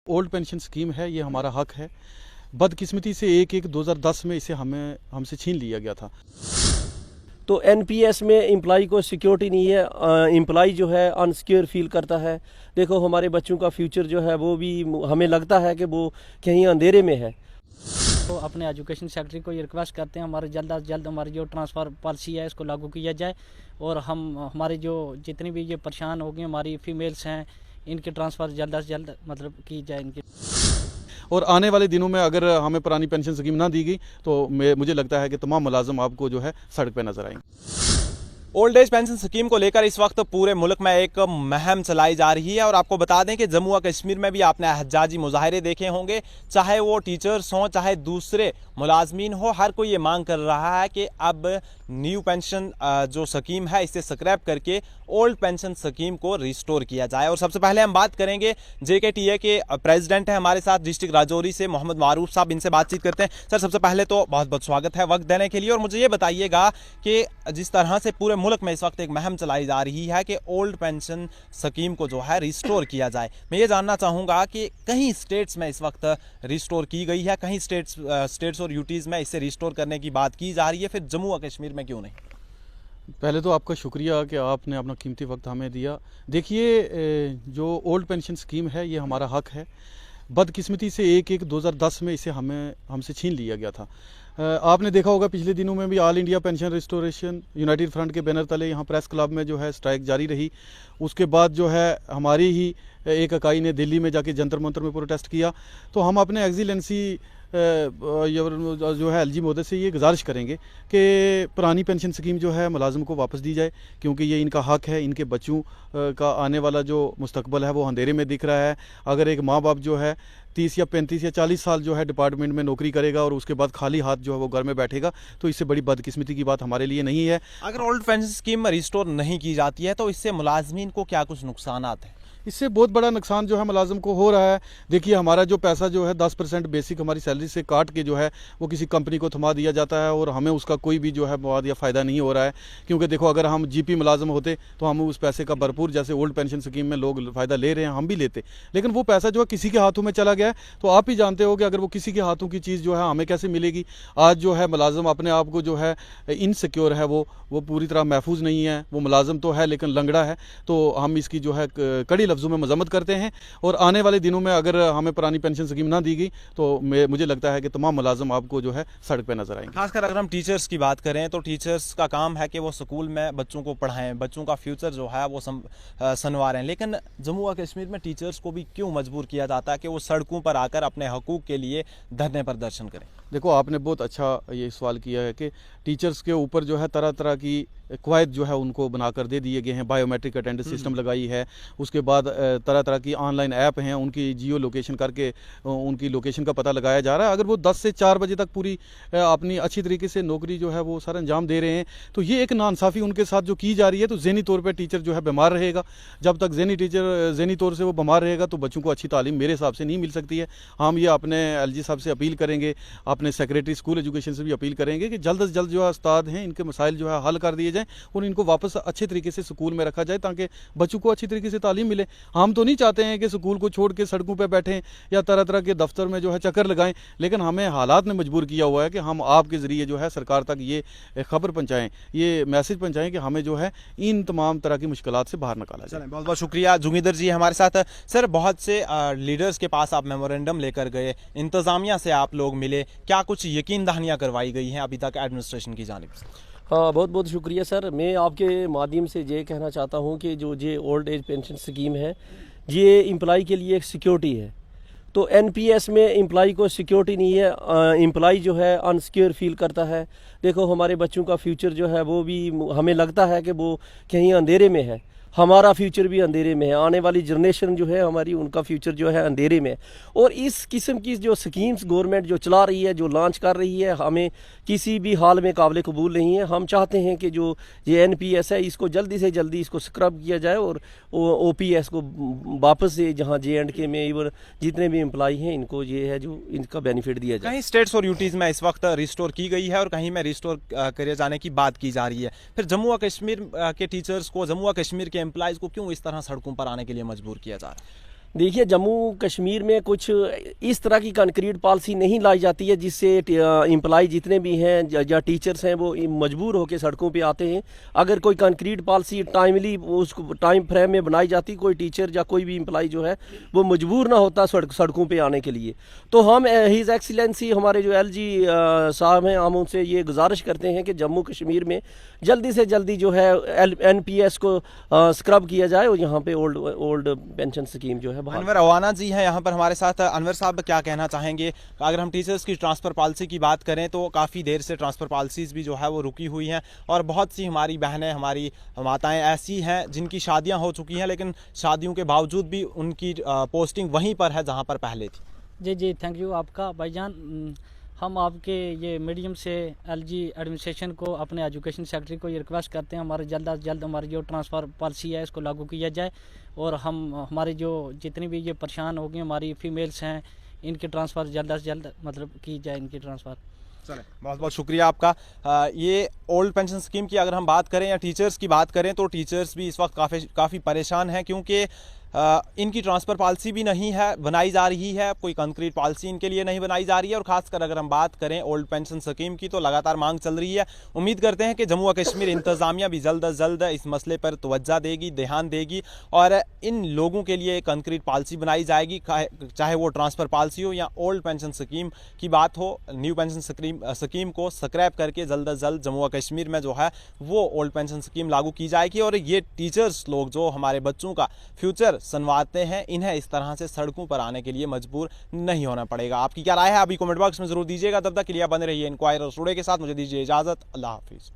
Old pension scheme है, ये हमारा हक है। बदकिस्मती से 1/1/2010 में इसे हमसे छीन लिया गया था। तो एनपीएस में एम्प्लॉय को सिक्योरिटी नहीं है, एम्प्लॉय जो है अनसिक्योर फील करता है। देखो हमारे बच्चों का फ्यूचर जो है वो भी हमें लगता है कि वो कहीं अंधेरे में है। तो अपने एजुकेशन सेक्रेटरी को ये रिक्वेस्ट करते हैं हमारे जल्द से जल्द हमारी जो ट्रांसफ़र पॉलिसी है इसको लागू किया जाए और हमारे जो जितनी भी ये परेशान हो गए हमारी फीमेल्स हैं इनके ट्रांसफ़र जल्द से जल्द मतलब की जाए इनकी। और आने वाले दिनों में अगर हमें पुरानी पेंशन स्कीम ना दी गई तो मुझे लगता है कि तमाम मुलाजिम आपको जो है सड़क पर नजर आएंगे। ओल्ड एज पेंशन स्कीम को लेकर इस वक्त पूरे मुल्क में एक मुहिम चलाई जा रही है और आपको बता दें कि जम्मू व कश्मीर में भी आपने एहतजाजी मुजाहरे देखे होंगे, चाहे वो टीचर्स हों चाहे दूसरे मुलाजमीन हो, हर कोई ये मांग कर रहा है कि अब न्यू पेंशन जो स्कीम है इसे स्क्रैप करके ओल्ड पेंशन स्कीम को रिस्टोर किया जाए। और सबसे पहले हम बात करेंगे JKTA के प्रेसिडेंट है हमारे साथ डिस्ट्रिक्ट राजौरी से मोहम्मद मारूफ साहब, इनसे बातचीत करते हैं। सर सबसे पहले तो बहुत बहुत स्वागत है वक्त देने के लिए और मुझे ये बताइएगा कि जिस तरह से पूरे मुल्क में इस वक्त एक मुहिम चलाई जा रही है कि ओल्ड पेंशन स्कीम को जो है रिस्टोर किया जाए, मैं ये जानना चाहूँगा कि कहीं स्टेट्स में इस वक्त रिस्टोर की गई है, कहीं स्टेट्स और यूटीज़ में इसे रिस्टोर करने की बात की जा रही है, फिर जम्मू व कश्मीर में क्यों नहीं? पहले तो आपका शुक्रिया कि आपने अपना कीमती वक्त हमें दिया। देखिए, जो ओल्ड पेंशन स्कीम है ये हमारा हक है। बदकिस्मती से 1/1/2010 में इसे हमसे छीन लिया गया था। आपने देखा होगा पिछले दिनों में भी all India pension restoration United front के बैनर तले यहाँ प्रेस क्लब में जो है स्ट्राइक जारी रही। उसके बाद जो है हमारी ही एक इकाई ने दिल्ली में जाके जंतर मंतर में प्रोटेस्ट किया। तो हम अपने एक्सीलेंसी जो है LG महोदय से ये गुजारिश करेंगे कि पुरानी पेंशन स्कीम जो है मुलाजिम को वापस दी जाए, क्योंकि ये इनका हक है। इनके बच्चों का आने वाला जो मुस्तकबल है वो अंधेरे में दिख रहा है। अगर एक माँ बाप जो है 30 या 35 या 40 साल जो है डिपार्टमेंट में नौकरी करेगा और उसके बाद खाली हाथ जो है वो घर में बैठेगा, तो इससे बड़ी बदकिस्मती की बात हमारे लिए नहीं है। अगर ओल्ड पेंशन स्कीम रिस्टोर नहीं की जाती है तो इससे मुलाजमीन को क्या कुछ नुकसान हैं? इससे बहुत बड़ा नुकसान जो है मुलाजिम को हो रहा है। देखिए, हमारा जो पैसा जो है 10% बेसिक हमारी सैलरी से काट के जो है वो किसी कंपनी को थमा दिया जाता है और हमें उसका कोई भी जो है मवाद या फ़ायदा नहीं हो रहा है। क्योंकि देखो, अगर हम GP मुलाजिम होते तो हम उस पैसे का भरपूर, जैसे ओल्ड पेंशन स्कीम में लोग फ़ायदा ले रहे हैं, हम भी लेते। लेकिन वो पैसा जो है किसी के हाथों में चला गया है। तो आप ही जानते हो कि अगर वो किसी के हाथों की चीज़ जो है हमें कैसे मिलेगी। आज जो है मुलाजिम अपने आप को जो है इनसिक्योर है, वो पूरी तरह महफूज नहीं है। वो मुलाजिम तो है लेकिन लंगड़ा है। तो हम इसकी जो है कड़ी लफ्ज़ों में मजम्मत करते हैं और आने वाले दिनों में अगर हमें पुरानी पेंशन स्कीम ना दी गई तो मुझे लगता है कि तमाम मुलाजिम आपको जो है सड़क पे नजर आएंगे। खासकर अगर हम टीचर्स की बात करें तो टीचर्स का काम है कि वो स्कूल में बच्चों को पढ़ाएं, बच्चों का फ्यूचर जो है वो संवारें। लेकिन जम्मू व कश्मीर में टीचर्स को भी क्यों मजबूर किया जाता है कि वो सड़कों पर आकर अपने हकूक के लिए धरने प्रदर्शन करें? देखो, आपने बहुत अच्छा ये सवाल किया है कि टीचर्स के ऊपर जो है तरह तरह की कवायद जो है उनको बनाकर दे दिए गए हैं। बायोमेट्रिक अटेंडेंस सिस्टम लगाई है। उसके बाद तरह तरह की ऑनलाइन ऐप हैं, उनकी जियो लोकेशन करके उनकी लोकेशन का पता लगाया जा रहा है। अगर वो 10 से 4 बजे तक पूरी अपनी अच्छी तरीके से नौकरी जो है वो सारा अंजाम दे रहे हैं तो ये एक नाइंसाफ़ी उनके साथ जो की जा रही है। तो ज़हनी तौर पर टीचर जो है बीमार रहेगा। जब तक ज़हनी तौर से वो बीमार रहेगा तो बच्चों को अच्छी तालीम मेरे हिसाब से नहीं मिल सकती है। हम ये अपने LG साहब से अपील करेंगे, अपने सेक्रेटरी स्कूल एजुकेशन से भी अपील करेंगे कि जल्द से जल्द जो है उस्ताद हैं इनके मसाइल जो है हल कर दिए जाएं और इनको वापस अच्छे तरीके से स्कूल में रखा जाए ताकि बच्चों को अच्छी तरीके से तालीम मिले। हम तो नहीं चाहते हैं कि स्कूल को छोड़ के सड़कों पर बैठें या तरह तरह के दफ्तर में जो है चक्कर लगाएं, लेकिन हमें हालात ने मजबूर किया हुआ है कि हम आपके ज़रिए जो है सरकार तक ये खबर पहुँचाएँ, ये मैसेज पहुँचाएँ कि हमें जो है इन तमाम तरह की मुश्किलात से बाहर निकाला जाए। बहुत बहुत शुक्रिया। जुंगीदर जी हमारे साथ। सर, बहुत से लीडर्स के पास आप मेमोरेंडम लेकर गए, इंतज़ामिया से आप लोग मिले, क्या कुछ यकीन दहानियाँ करवाई गई हैं अभी तक एडमिनिस्ट्रेशन की जानिब से? हाँ, बहुत बहुत शुक्रिया सर। मैं आपके माध्यम से ये कहना चाहता हूँ कि जो ये ओल्ड एज पेंशन स्कीम है ये एम्प्लॉय के लिए एक सिक्योरिटी है। तो एनपीएस में एम्प्लॉय को सिक्योरिटी नहीं है, एम्प्लॉय जो है अनसिक्योर फील करता है। देखो हमारे बच्चों का फ्यूचर जो है वो भी हमें लगता है कि वो कहीं अंधेरे में है। हमारा फ्यूचर भी अंधेरे में है, आने वाली जनरेशन जो है हमारी उनका फ्यूचर जो है अंधेरे में है। और इस किस्म की जो स्कीम्स गवर्नमेंट जो चला रही है, जो लॉन्च कर रही है, हमें किसी भी हाल में काबिल कबूल नहीं है। हम चाहते हैं कि जो ये NPS है इसको जल्दी से जल्दी इसको स्क्रब किया जाए और OPS को वापस से जहाँ J&K में इवन जितने भी एम्प्लॉई हैं इनको ये है जो इनका बेनिफिट दिया जाए। कहीं स्टेट्स और यूटीज़ में इस वक्त रिस्टोर की गई है और कहीं में रिस्टोर करे जाने की बात की जा रही है। फिर जम्मू व कश्मीर के टीचर्स को, जम्मू व कश्मीर के एम्प्लॉयज़ को क्यों इस तरह सड़कों पर आने के लिए मजबूर किया जा रहा है? देखिए, जम्मू कश्मीर में कुछ इस तरह की कंक्रीट पॉलिसी नहीं लाई जाती है जिससे एम्प्लॉय जितने भी हैं या टीचर्स हैं वो मजबूर होकर सड़कों पे आते हैं। अगर कोई कंक्रीट पॉलिसी टाइमली उसको टाइम फ्रेम में बनाई जाती, कोई टीचर या कोई भी एम्प्लॉय जो है वो मजबूर ना होता सड़कों पे आने के लिए। तो हम हिज एक्सीलेंसी हमारे जो LG साहब हैं, हम उनसे ये गुजारिश करते हैं कि जम्मू कश्मीर में जल्दी से जल्दी जो है NPS को स्क्रब किया जाए और यहाँ पे ओल्ड पेंशन स्कीम जो है अनवर अवाना जी हैं यहाँ पर हमारे साथ। अनवर साहब, क्या कहना चाहेंगे? अगर हम टीचर्स की ट्रांसफ़र पॉलिसी की बात करें तो काफ़ी देर से ट्रांसफ़र पॉलिसीज़ भी जो है वो रुकी हुई हैं और बहुत सी हमारी बहनें, हमारी माताएं ऐसी हैं जिनकी शादियां हो चुकी हैं, लेकिन शादियों के बावजूद भी उनकी पोस्टिंग वहीं पर है जहाँ पर पहले थी। जी थैंक यू आपका भाईजान। हम आपके ये मीडियम से LG एडमिनिस्ट्रेशन को, अपने एजुकेशन सेक्रेटरी को ये रिक्वेस्ट करते हैं हमारे जल्द से जल्द हमारी जो ट्रांसफ़र पॉलिसी है इसको लागू किया जाए और हमारे जो जितनी भी ये परेशान हो गई हमारी फीमेल्स हैं इनकी ट्रांसफ़र जल्द से जल्द मतलब की जाए, इनकी ट्रांसफ़र। चलें, बहुत बहुत शुक्रिया आपका। ये ओल्ड पेंशन स्कीम की अगर हम बात करें या टीचर्स की बात करें तो टीचर्स भी इस वक्त काफ़ी परेशान हैं क्योंकि इनकी ट्रांसफ़र पॉलिसी भी नहीं है बनाई जा रही है, कोई कंक्रीट पॉलिसी इनके लिए नहीं बनाई जा रही है और ख़ासकर अगर हम बात करें ओल्ड पेंशन स्कीम की तो लगातार मांग चल रही है। उम्मीद करते हैं कि जम्मू व कश्मीर इंतज़ामिया भी जल्द अज जल्द इस मसले पर तवज्जो देगी, ध्यान देगी और इन लोगों के लिए कंक्रीट पॉलिसी बनाई जाएगी, चाहे वो ट्रांसफ़र पॉलिसी हो या ओल्ड पेंशन स्कीम की बात हो। न्यू पेंशन स्कीम को स्क्रैप करके जल्द अज जल्द जम्मू व कश्मीर में जो है वो ओल्ड पेंशन स्कीम लागू की जाएगी और ये टीचर्स लोग जो हमारे बच्चों का फ्यूचर संवारते हैं, इन्हें इस तरह से सड़कों पर आने के लिए मजबूर नहीं होना पड़ेगा। आपकी क्या राय है अभी कमेंट बॉक्स में जरूर दीजिएगा। तब तक के लिए बने रहिए इंक्वायरर टुडे के साथ। मुझे दीजिए इजाजत। अल्लाह हाफिज़।